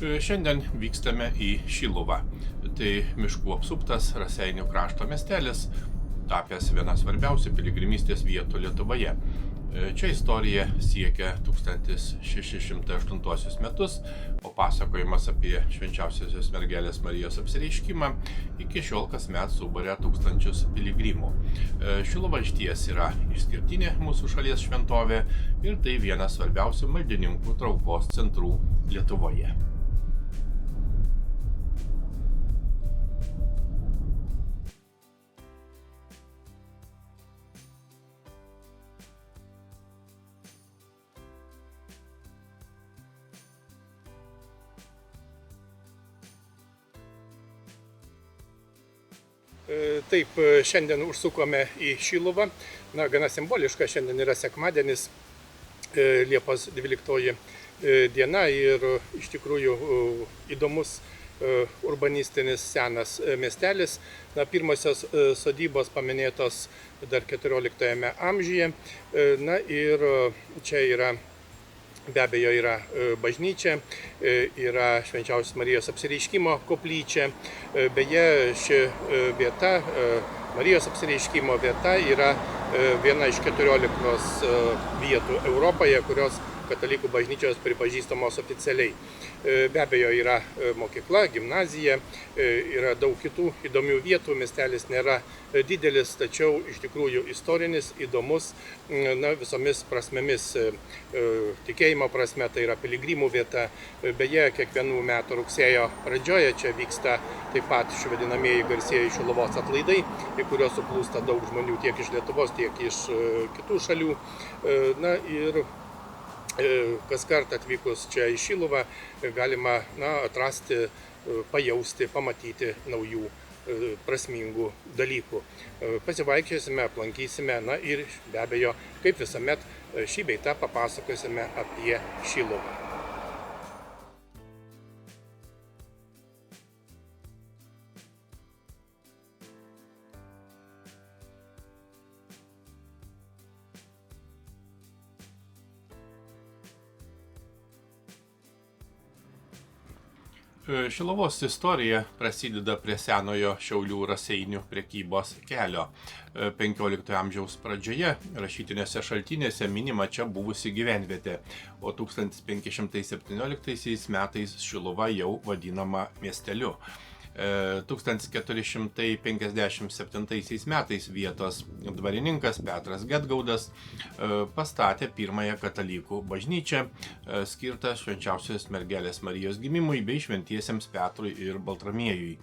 Šiandien vykstame į Šiluvą. Tai miškų apsuptas Raseinių krašto miestelis, tapęs viena svarbiausių piligrimystės vietų Lietuvoje. Čia istorija siekia 1608 metus, o pasakojimas apie švenčiausiosios mergelės Marijos apsireiškimą iki šiol kasmet suburia tūkstančius piligrimų. Šiluva išties yra išskirtinė mūsų šalies šventovė ir tai vienas svarbiausių maldininkų traukos centrų Lietuvoje. Taip, šiandien užsukome į Šiluvą. Gana simboliška, šiandien yra sekmadienis, Liepos 12 diena ir iš tikrųjų įdomus urbanistinis senas miestelis. Pirmosios sodybos paminėtos dar 14 amžiuje. Ir čia yra be abejo yra bažnyčia, yra Švenčiausios Marijos apsireiškimo koplyčia. Beje, ši vieta, Marijos apsireiškimo vieta, yra viena iš 14 vietų Europoje, kurios katalikų bažnyčios pripažįstamos oficialiai. Be abejo, yra mokykla, gimnazija, yra daug kitų įdomių vietų. Miestelis nėra didelis, tačiau iš tikrųjų istorinis, įdomus, visomis prasmėmis. Tikėjimo prasme tai yra piligrimų vieta. Beje, kiekvienų metų rugsėjo pradžioje čia vyksta taip pat vadinamieji garsieji Šiluvos atlaidai, į kuriuos suplūsta daug žmonių tiek iš Lietuvos, tiek iš kitų šalių. Ir kas kartą atvykus čia į Šiluvą galima atrasti, pajausti, pamatyti naujų prasmingų dalykų. Pasivaikščiosime, aplankysime, ir be abejo, kaip visuomet, šį bei tą papasakosime apie Šiluvą. Šiluvos istorija prasideda prie senojo Šiaulių Raseinių prekybos kelio. 15 amžiaus pradžioje rašytinėse šaltinėse minima čia buvusi gyvenvietė, o 1517 metais Šiluva jau vadinama miesteliu. 1457 metais vietos dvarininkas Petras Gedgaudas pastatė pirmąją katalikų bažnyčią, skirtą Švenčiausios mergelės Marijos gimimui bei šventiesiems Petrui ir Baltramiejui.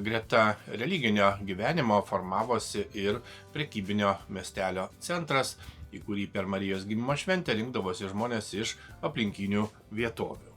Greta religinio gyvenimo formavosi ir prekybinio miestelio centras, į kurį per Marijos gimimo šventę rinkdavosi žmonės iš aplinkinių vietovių.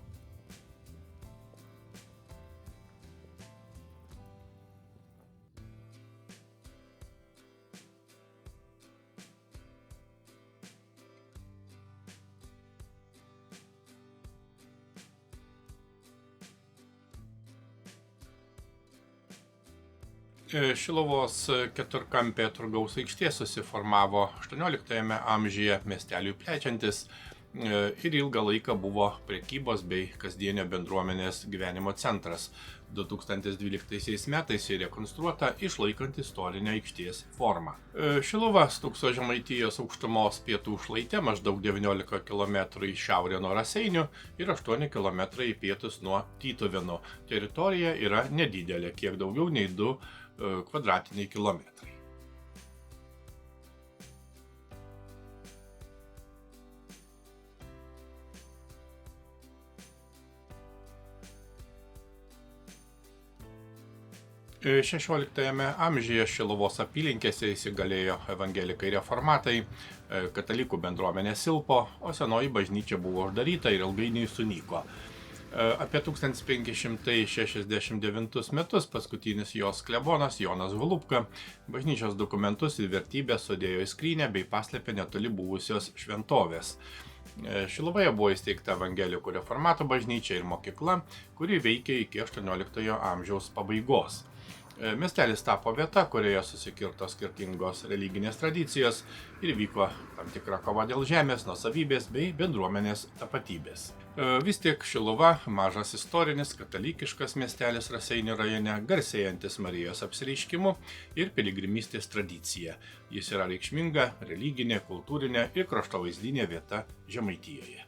Šiluvos keturkampė turgaus aikštė susiformavo 18 amžiuje miesteliui plečiantis ir ilgą laiką buvo prekybos bei kasdienio bendruomenės gyvenimo centras. 2012 metais rekonstruota išlaikant istorinę aikštės formą. Šiluva stūkso Žemaitijos aukštumos pietų šlaite maždaug 19 km į šiaurę nuo Raseinių ir 8 km į pietus nuo Tytuvėnų. Teritorija yra nedidelė, kiek daugiau nei 2 kvadratiniai kilometrai. XVI amžiuje Šiluvos apylinkėse įsigalėjo evangelikai reformatai, katalikų bendruomenė silpo, o senoji bažnyčia buvo uždaryta ir ilgainiui sunyko. Apie 1569 metus paskutinis jos klebonas Jonas Golubka bažnyčios dokumentus ir vertybės sudėjo į skrynę bei paslėpė netoli buvusios šventovės. Šiluvoje buvo įsteigta evangelikų reformatų bažnyčia ir mokykla, kuri veikė iki 18 amžiaus pabaigos. Miestelis tapo vieta, kurioje susikirto skirtingos religinės tradicijos ir vyko tam tikra kova dėl žemės, nuosavybės bei bendruomenės tapatybės. Vis tiek Šiluva mažas istorinis katalikiškas miestelis Raseinių rajone, garsėjantis Marijos apsireiškimu ir piligrimystės tradicija. Jis yra reikšminga religinė, kultūrinė ir kraštovaizdinė vieta Žemaitijoje.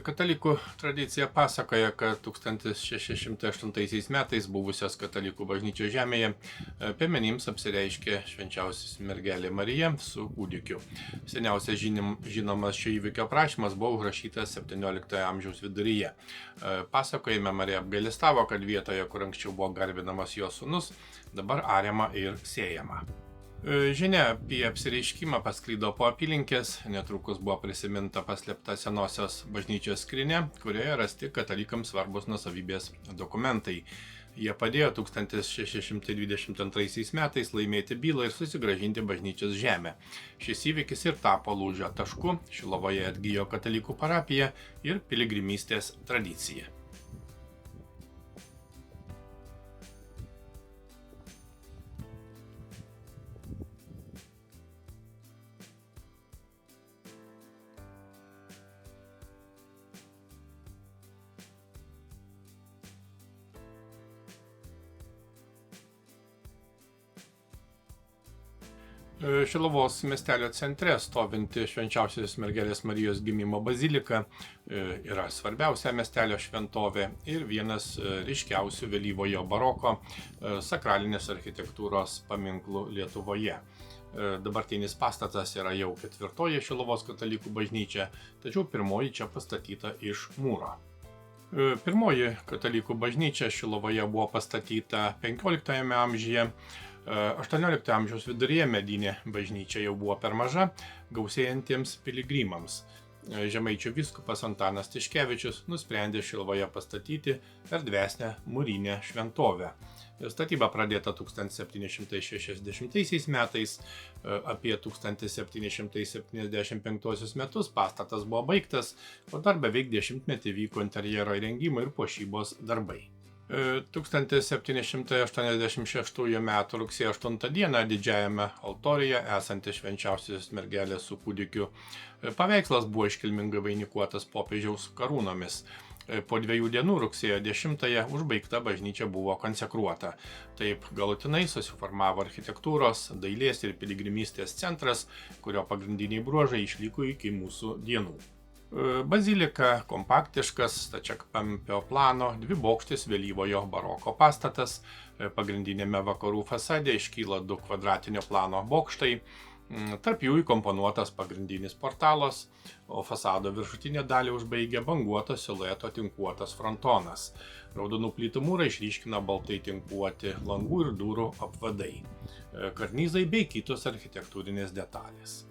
Katalikų tradicija pasakoja, kad 1608 metais buvusios katalikų bažnyčios žemėje piemenims apsireiškė švenčiausias mergelė Marija su kūdikiu. Seniausias žinomas šio įvykio aprašymas buvo užrašytas 17 amžiaus viduryje. Pasakojime Marija apgailestavo, kad vietoje, kur anksčiau buvo garbinamas jos sūnus, dabar ariama ir siejama. Žinia apie apsireiškimą pasklido po apylinkės, netrukus buvo prisiminta paslėpta senosios bažnyčios skrinė, kurioje rasti katalikams svarbus nuosavybės dokumentai. Jie padėjo 1622 metais laimėti bylą ir susigrąžinti bažnyčios žemę. Šis įvykis ir tapo lūžio tašku, Šiluvoje atgijo katalikų parapija ir piligrimystės tradicija. Šiluvos miestelio centre stovinti švenčiausios mergelės Marijos gimimo bazilika yra svarbiausia miestelio šventovė ir vienas ryškiausių vėlyvojo baroko sakralinės architektūros paminklų Lietuvoje. Dabartinis pastatas yra jau ketvirtoji Šiluvos katalikų bažnyčia, tačiau pirmoji čia pastatyta iš mūro. Pirmoji katalikų bažnyčia Šiluvoje buvo pastatyta 15 amžiuje. 18 amžiaus viduryje medinė bažnyčia jau buvo per maža gausėjantiems piligrimams. Žemaičių vyskupas Antanas Tiškevičius nusprendė Šiluvoje pastatyti erdvesnę mūrinę šventovę. Statyba pradėta 1760 metais, apie 1775 metus pastatas buvo baigtas, o dar beveik dešimtmetį vyko interjero įrengimo ir puošybos darbai. 1786 m. rugsėjo 8 d. didžiajame altoriuje esantis švenčiausios mergelės su kūdikiu paveikslas buvo iškilmingai vainikuotas popiežiaus karūnomis. Po 2 dienų rugsėjo 10-ąją užbaigta bažnyčia buvo konsekruota. Taip galutinai susiformavo architektūros, dailės ir piligrimystės centras, kurio pagrindiniai bruožai išliko iki mūsų dienų. Bazilika kompaktiškas, stačiakampio plano, dvibokštis vėlyvojo baroko pastatas, pagrindinėme vakarų fasade iškyla 2 kvadratinio plano bokštai, tarp jų įkomponuotas pagrindinis portalas, o fasado viršutinę dalį užbaigia banguoto silueto tinkuotas frontonas. Raudonų plytų mūrai išryškina baltai tinkuoti langų ir durų apvadai, karnizai bei kitos architektūrinės detalės.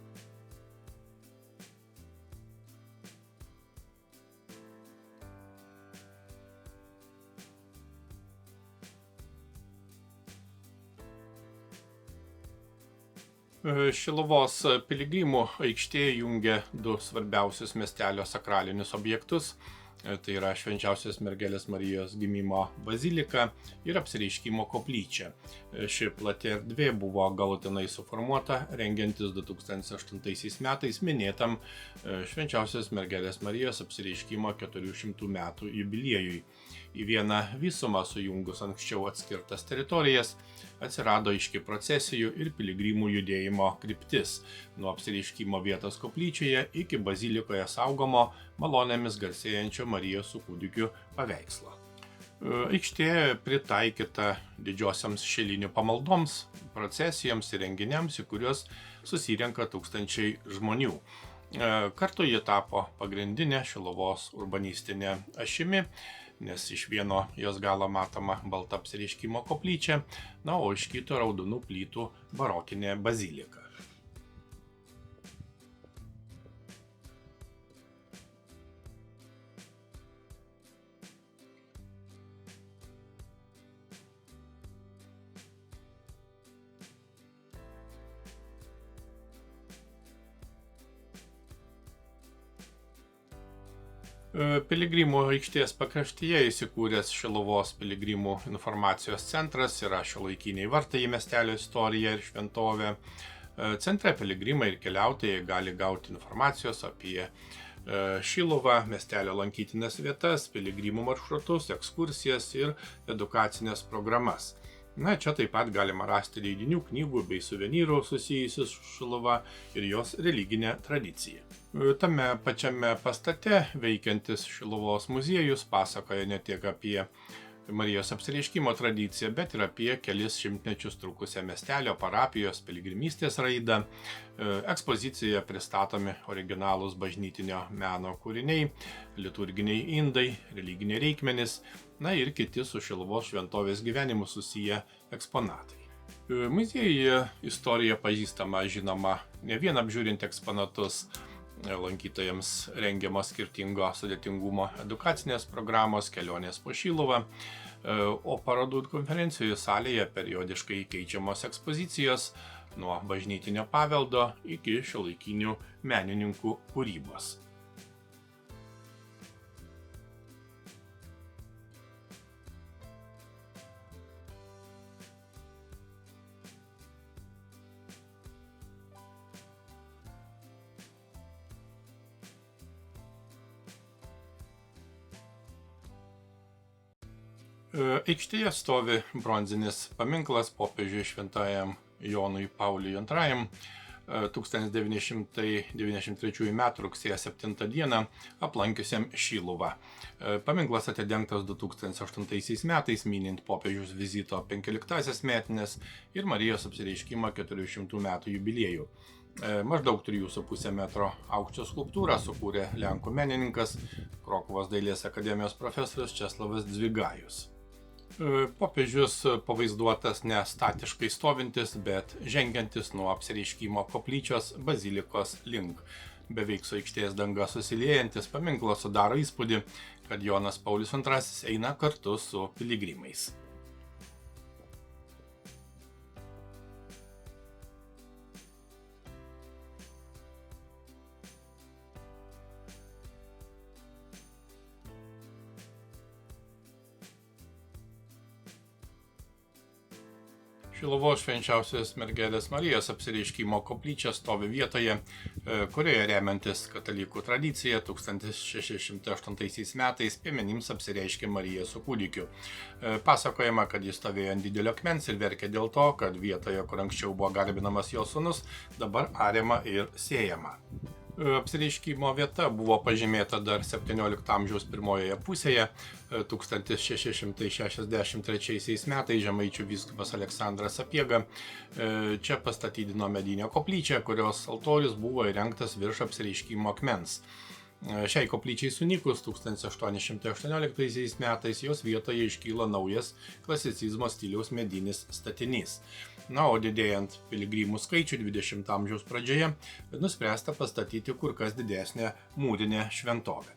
Šiluvos piligrimų aikštė jungia 2 svarbiausius miestelio sakralinius objektus. Tai yra švenčiausios mergelės Marijos gimimo bazilika ir apsireiškimo koplyčia. Ši plati erdvė buvo galutinai suformuota rengiantis 2008 metais minėtam švenčiausios mergelės Marijos apsireiškimo 400 metų jubiliejui. Į vieną visumą sujungus anksčiau atskirtas teritorijas atsirado aiški procesijų ir piligrimų judėjimo kryptis nuo apsireiškimo vietos koplyčioje iki bazilikoje saugomo malonėmis garsėjančio Marijos su kūdikiu paveikslo. Aikštė pritaikyta didžiosiams šilinių pamaldoms, procesijoms ir renginiams, į kuriuos susirenka tūkstančiai žmonių. Kartu ji tapo pagrindinė Šiluvos urbanistinė ašimi, nes iš vieno jos galo matoma balta apsireiškimo koplyčia, o iš kito raudonų plytų barokinė bazilika. Piligrimų aikštės pakraštyje įsikūręs Šiluvos piligrimų informacijos centras yra šiuolaikiniai vartai į miestelio istoriją ir šventovę. Centre piligrimai ir keliautojai gali gauti informacijos apie Šiluvą, miestelio lankytinas vietas, piligrimų maršrutus, ekskursijas ir edukacinės programas. Čia taip pat galima rasti leidinių, knygų bei suvenyrų susijusių su Šiluva ir jos religinė tradicija. Tame pačiame pastate veikiantis Šiluvos muziejus pasakoja ne tiek apie Marijos apsireiškimo tradiciją, bet ir apie kelis šimtmečius trukusią miestelio parapijos piligrimystės raidą. Ekspozicijoje pristatomi originalūs bažnytinio meno kūriniai, liturginiai indai, religiniai reikmenys, ir kiti su Šiluvos šventovės gyvenimu susiję eksponatai. Muziejuje istorija pažįstama, žinoma, ne vien apžiūrint eksponatus, lankytojams rengiamos skirtingo sudėtingumo edukacinės programos, kelionės po Šiluvą, o parodų ir konferencijų salėje periodiškai keičiamos ekspozicijos nuo bažnytinio paveldo iki šiuolaikinių menininkų kūrybos. Aikštėje stovi bronzinis paminklas popiežiui šventajam Jonui Pauliui II 1993 m. rugsėjo 7 d. aplankiusiam Šiluvą. Paminklas atidengtas 2008 metais, minint popiežiaus vizito 15-asias metines ir Marijos apsireiškimo 400 metų jubiliejų. Maždaug 3,5 metro aukščio skulptūrą sukūrė lenkų menininkas, Krokuvos dailės akademijos profesorius Česlavas Dzvigajus. Popiežius pavaizduotas ne statiškai stovintis, bet žengiantis nuo apsireiškimo koplyčios bazilikos link. Beveik su aikštės danga susiliejantis paminklas sudaro įspūdį, kad Jonas Paulius II eina kartu su piligrimais. Šiluvos švenčiausios mergelės Marijos apsireiškimo koplyčia stovi vietoje, kurioje remiantis katalikų tradicija 1608 metais piemenims apsireiškė Marija su kūdikiu. Pasakojama, kad jis stovėjo ant didelio akmens ir verkė dėl to, kad vietoje, kur anksčiau buvo garbinamas jo sūnus, dabar ariama ir siejama. Apsireiškimo vieta buvo pažymėta dar 17 amžiaus pirmojoje pusėje. 1663 metais žemaičių vyskupas Aleksandras Sapiega čia pastatydino medinę koplyčią, kurios altorius buvo įrengtas virš apsireiškimo akmens. Šiai koplyčiai sunykus 1818 metais jos vietoje iškyla naujas klasicizmo stiliaus medinis statinys. O didėjant piligrimų skaičių 20 amžiaus pradžioje, nuspręsta pastatyti kur kas didesnę mūrinę šventovę.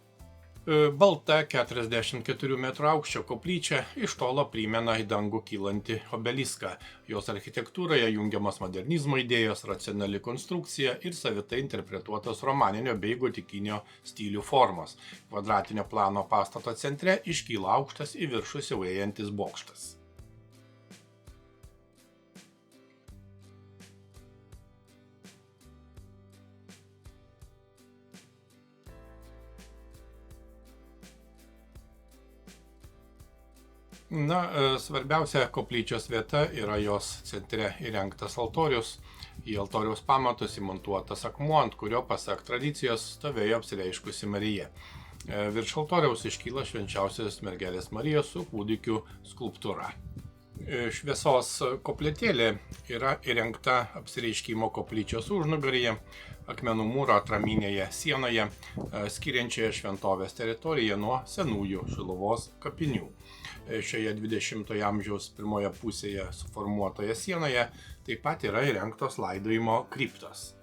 Balta 44 metrų aukščio koplyčia iš tolo primena į dangų kylantį obeliską. Jos architektūroje jungiamas modernizmo idėjos, racionali konstrukcija ir savitai interpretuotos romaninio bei gotikinio stilių formos. Kvadratinio plano pastato centre iškyla aukštas į viršų siaurėjantis bokštas. Svarbiausia koplyčios vieta yra jos centre įrengtas altorius. Į altoriaus pamatus įmontuotas akmuo, ant kurio, pasak tradicijos, stovėjo apsireiškusi Marija. Virš altoriaus iškyla švenčiausios mergelės Marijos su kūdikiu skulptūra. Šviesos koplytėlė yra įrengta apsireiškimo koplyčios užnugaryje, akmenų mūro atraminėje sienoje, skiriančioje šventovės teritoriją nuo senųjų Šiluvos kapinių. Šioje 20-ojo amžiaus pirmoje pusėje suformuotoje sienoje taip pat yra įrengtos laidojimo kriptos.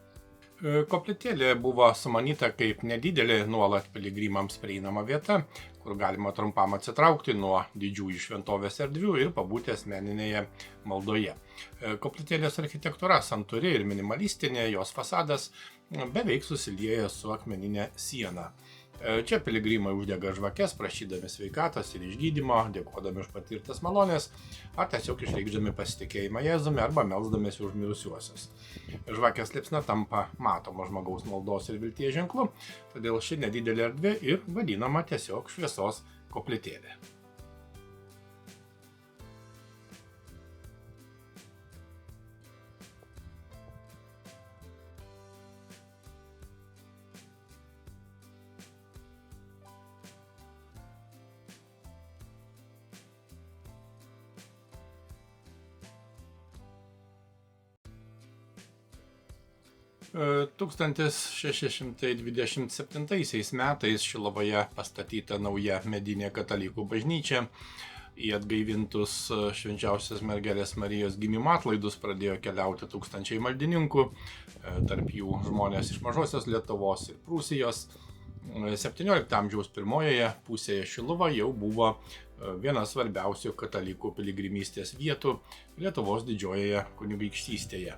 Koplytėlė buvo sumanyta kaip nedidelė nuolat piligrimams prieinama vieta, kur galima trumpam atsitraukti nuo didžiųjų šventovės erdvių ir pabūti asmeninėje maldoje. Koplytėlės architektūra santūri ir minimalistinė, jos fasadas beveik susilieja su akmeninė siena. Čia piligrimai uždega žvakes, prašydami sveikatos ir išgydymo, dėkodami už patirtas malonės, ar tiesiog išreikšdami pasitikėjimą Jėzumi arba melsdamiesi už mirusiuosius. Žvakės liepsna tampa matoma žmogaus maldos ir vilties ženklu, todėl ši nedidelė erdvė ir vadinama tiesiog šviesos koplytėlė. E, 1627 metais Šilovoje pastatyta nauja medinė katalikų bažnyčia. Į atgaivintus švenčiausios mergelės Marijos gimimo atlaidus pradėjo keliauti tūkstančiai maldininkų, tarp jų žmonės iš Mažosios Lietuvos ir Prūsijos. 17 amžiaus pirmojoje pusėje Šiluva jau buvo viena svarbiausių katalikų piligrimystės vietų Lietuvos didžiojoje kunigaikštystėje.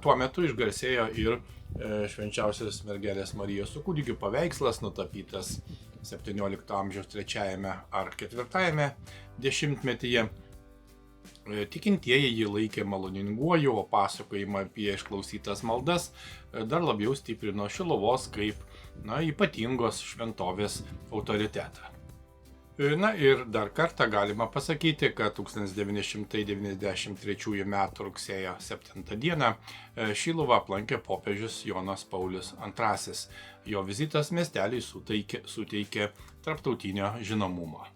Tuo metu išgarsėjo ir švenčiausios mergelės Marijos su kūdikiu paveikslas, nutapytas 17 amžiaus 3 ar 4 dešimtmetyje. Tikintieji jį laikė maloninguoju, o pasakojimą apie išklausytas maldas dar labiau stiprino Šiluvos kaip ypatingos šventovės autoritetą. Ir dar kartą galima pasakyti, kad 1993 m. rugsėjo 7 d. Šiluvą aplankė popiežius Jonas Paulius II. Jo vizitas miesteliui suteikė tarptautinio žinomumo.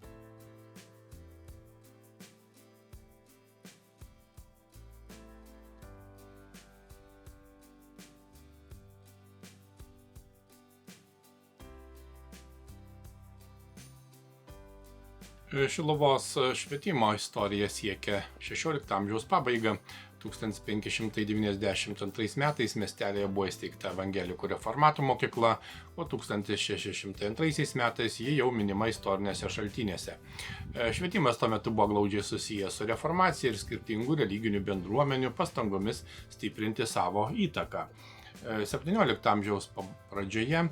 Šiluvos švietimo istorija siekia 16 amžiaus pabaigą. 1592 metais miestelėje buvo įsteigta evangelikų reformatų mokykla, o 1602 metais ji jau minima istorinėse šaltinėse. Švietimas tuo metu buvo glaudžiai susijęs su reformacija ir skirtingų religinių bendruomenių pastangomis stiprinti savo įtaką. 17 amžiaus pradžioje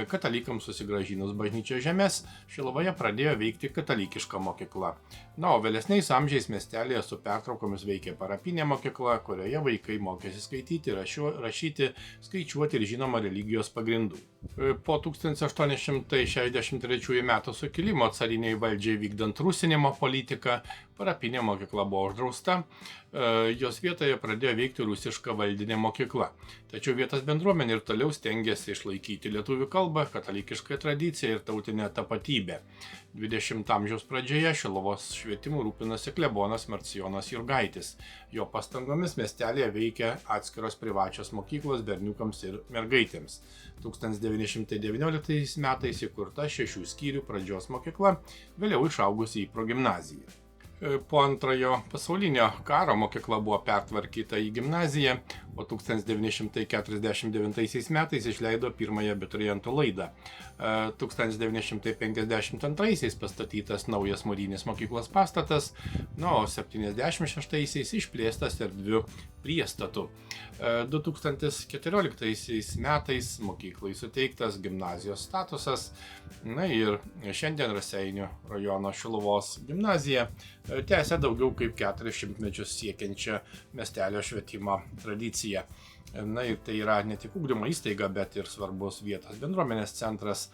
katalikams susigrąžinus bažnyčios žemes, Šiluvoje pradėjo veikti katalikiška mokykla. O vėlesniais amžiais miestelėje su pertraukomis veikė parapinė mokykla, kurioje vaikai mokėsi skaityti, rašyti, skaičiuoti ir žinoma religijos pagrindų. Po 1863 m. sukilimo cariniai valdžiai vykdant rusinimo politiką, parapinė mokykla buvo uždrausta, jos vietoje pradėjo veikti rusiška valdinė mokykla. Tačiau vietos bendruomenė ir toliau stengėsi išlaikyti lietuvių kalbą, katalikišką tradiciją ir tautinę tapatybę. 20 amžiaus pradžioje Šiluvos švietimu rūpinosi klebonas Marcijonas Jurgaitis. Jo pastangomis miestelėje veikia atskiros privačios mokyklos berniukams ir mergaitėms. 1919 metais įkurta 6 skyrių pradžios mokykla, vėliau išaugusi į progimnaziją. Po antrojo pasaulinio karo mokykla buvo pertvarkyta į gimnaziją, o 1949 metais išleido pirmąją abiturientų laidą. 1952 pastatytas naujas mūrinis mokyklos pastatas, o 1976 išplėstas erdviu priestatu. 2014 metais mokyklai suteiktas gimnazijos statusas, ir šiandien Raseinių rajono Šiluvos gimnazija tęsia daugiau kaip 400 mečius siekiančią miestelio švietimo tradiciją. Ir tai yra ne tik ugdymo įstaiga, bet ir svarbus vietos bendruomenės centras,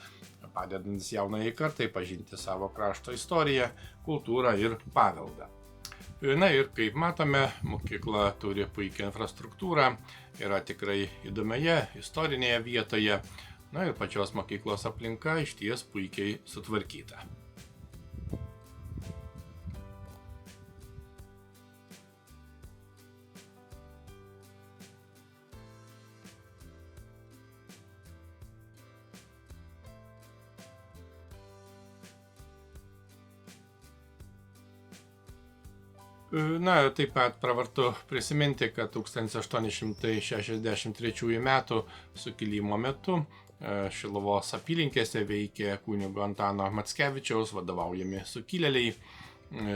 padedantis jaunajai kartai pažinti savo krašto istoriją, kultūrą ir paveldą. Ir kaip matome, mokykla turi puikią infrastruktūrą, yra tikrai įdomioje istorinėje vietoje, ir pačios mokyklos aplinka išties puikiai sutvarkyta. Taip pat pravartu prisiminti, kad 1863 metų sukilimo metu Šiluvos apylinkėse veikė kunigo Antano Mackevičiaus vadovaujami sukilėliai.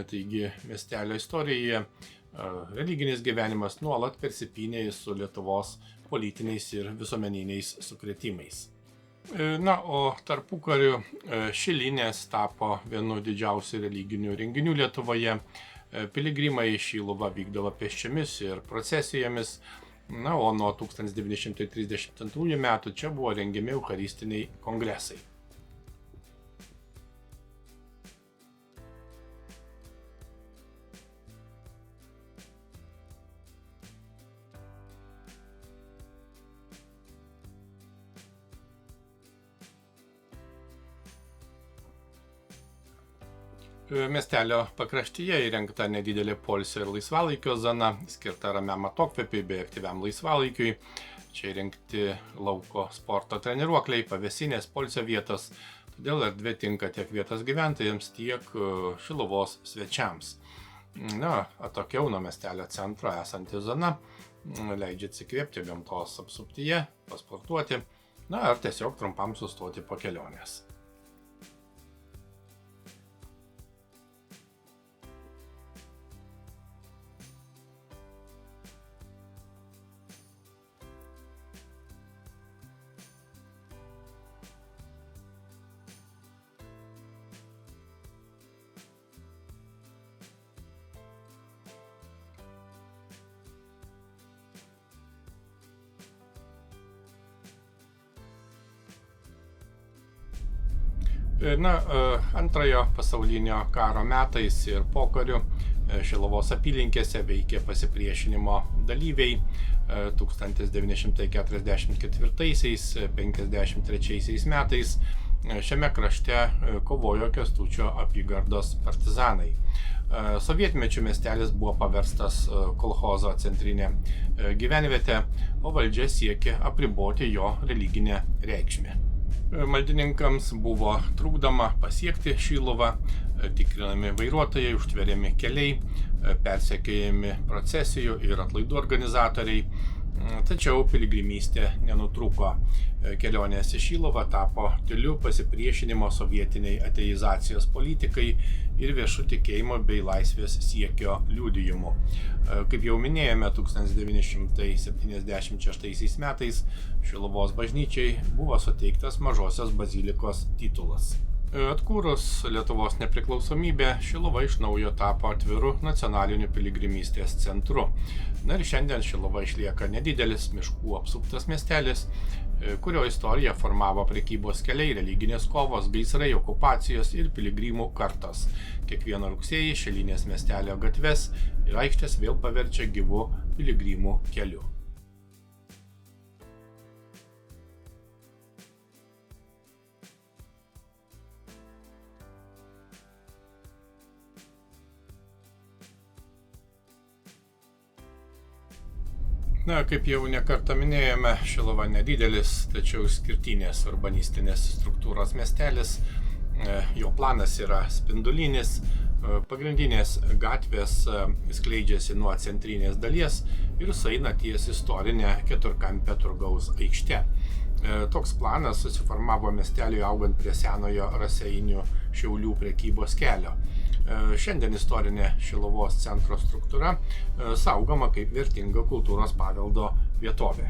Taigi miestelio istorijoje religinis gyvenimas nuolat persipynė su Lietuvos politiniais ir visuomeniniais sukrėtimais. Na, o tarpukariu Šilinės tapo vienu didžiausių religinių renginių Lietuvoje. Piligrimai į Šiluvą vykdavo pėsčiomis ir procesijomis. Na, o nuo 1932 metų čia buvo rengiami eucharistiniai kongresai. Miestelio pakraštyje įrengta nedidelė poilsio ir laisvalaikio zona, skirta ramiam atokvėpiui bei aktyviam laisvalaikiui. Čia įrengti lauko sporto treniruokliai, pavėsinės, poilsio vietos, todėl erdvė tinka tiek vietos gyventojams, tiek Šiluvos svečiams. Na, atokiau nuo miestelio centro esanti zona leidžia atsikvėpti gamtos apsuptyje, pasportuoti, na, ar tiesiog trumpam sustoti po kelionės. Na, antrojo pasaulinio karo metais ir pokariu Šiluvos apylinkėse veikė pasipriešinimo dalyviai. 1944-53 metais šiame krašte kovojo Kęstučio apygardos partizanai. Sovietmečiu miestelis buvo paverstas kolchozo centrinė gyvenvietė, o valdžia siekė apriboti jo religinę reikšmę. Maldininkams buvo trukdoma pasiekti Šiluvą, tikrinami vairuotojai, užtveriami keliai, persekiojami procesijų ir atlaidų organizatoriai. Tačiau piligrimystė nenutrūko. Kelionės į Šiluvą tapo tyliu pasipriešinimo sovietiniai ateizacijos politikai ir viešų tikėjimo bei laisvės siekio liudijimu. Kaip jau minėjome, 1976 metais Šiluvos bažnyčiai buvo suteiktas Mažosios bazilikos titulas. Atkūrus Lietuvos nepriklausomybę, Šiluva iš naujo tapo atviru nacionaliniu piligrimystės centru. Na ir šiandien Šiluva išlieka nedidelis miškų apsuptas miestelis, kurio istoriją formavo prekybos keliai, religinės kovos, gaisrai, okupacijos ir piligrimų kartos. Kiekvieną rugsėjį Šilinės miestelio gatves ir aikštės vėl paverčia gyvu piligrimų keliu. Na, kaip jau nekartą minėjome, Šiluva nedidelis, tačiau išskirtinės urbanistinės struktūros miestelis. Jo planas yra spindulinis, pagrindinės gatvės skleidžiasi nuo centrinės dalies ir sueina ties istorinę keturkampę turgaus aikštę. Toks planas susiformavo miesteliui augant prie senojo Raseinių Šiaulių prekybos kelio. Šiandien istorinė Šiluvos centro struktūra saugoma kaip vertinga kultūros paveldo vietovė.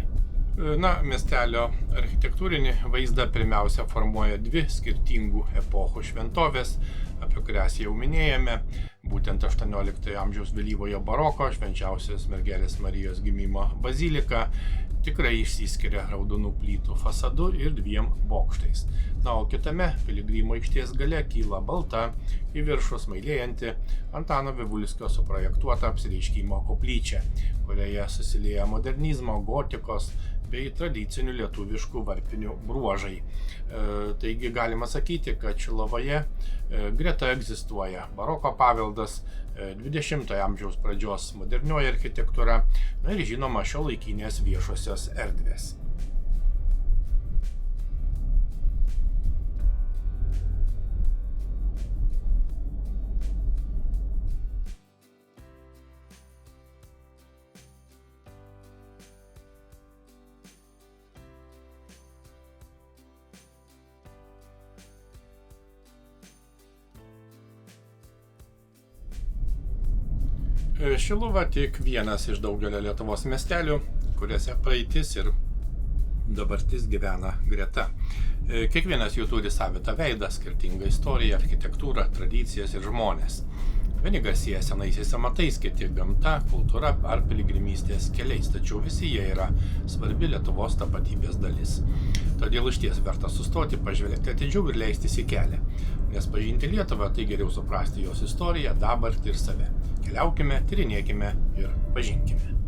Na, miestelio architektūrinį vaizdą pirmiausia formuoja dvi skirtingų epochų šventovės, apie kurias jau minėjome, būtent 18 amžiaus vėlyvojo baroko Švenčiausios Mergelės Marijos gimimo bazilika tikrai išsiskiria raudonų plytų fasadu ir dviem bokštais. Na, o kitame piligrimų aikštės gale kyla balta, į viršų smailėjanti Antano Vivulskio suprojektuota apsireiškimo koplyčia, kurioje susilieja modernizmo, gotikos bei tradicinių lietuviškų varpinių bruožai. Taigi galima sakyti, kad Šiluvoje greta egzistuoja baroko paveldas, 20-ojo amžiaus pradžios modernioji architektūra, na ir žinoma šiuolaikinės viešosios erdvės. Šiluva tik vienas iš daugelio Lietuvos miestelių, kuriuose praeitis ir dabartis gyvena greta. Kiekvienas jų turi savitą veidą, skirtingą istoriją, architektūrą, tradicijas ir žmonės. Vieni garsėja senaisiais amatais, kiti gamta, kultūra ar piligrimystės keliais, tačiau visi jie yra svarbi Lietuvos tapatybės dalis. Todėl išties verta sustoti, pažvelgti atidžiau ir leistis į kelią, nes pažinti Lietuvą tai geriau suprasti jos istoriją, dabartį ir save. Keliaukime, tyrinėkime ir pažinkime.